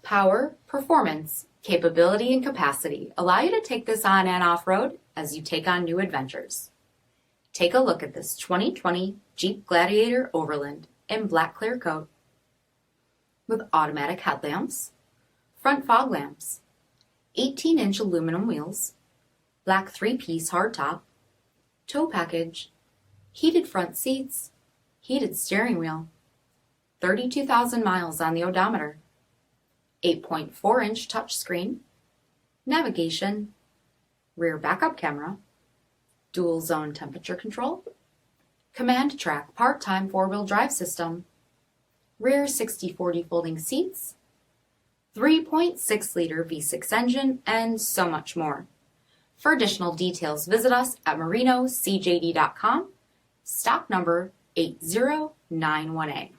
Power, performance, capability, and capacity allow you to take this on and off-road as you take on new adventures. Take a look at this 2020 Jeep Gladiator Overland in black clear coat with automatic headlamps, front fog lamps, 18-inch aluminum wheels, black 3-piece hardtop, tow package, heated front seats, heated steering wheel, 32,000 miles on the odometer, 8.4-inch touchscreen, navigation, rear backup camera, dual zone temperature control, command track part-time 4-wheel drive system, rear 60/40 folding seats, 3.6-liter V6 engine, and so much more. For additional details, visit us at marinocjd.com, stock number 8091A.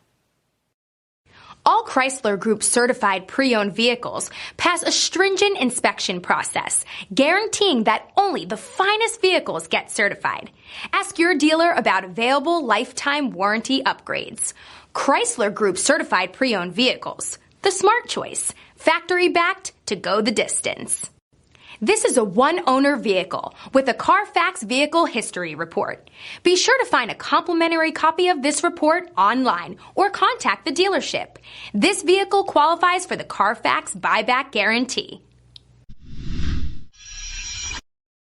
All Chrysler Group certified pre-owned vehicles pass a stringent inspection process, guaranteeing that only the finest vehicles get certified. Ask your dealer about available lifetime warranty upgrades. Chrysler Group certified pre-owned vehicles, the smart choice, factory backed to go the distance. This is a one-owner vehicle with a CARFAX vehicle history report. Be sure to find a complimentary copy of this report online or contact the dealership. This vehicle qualifies for the CARFAX buyback guarantee.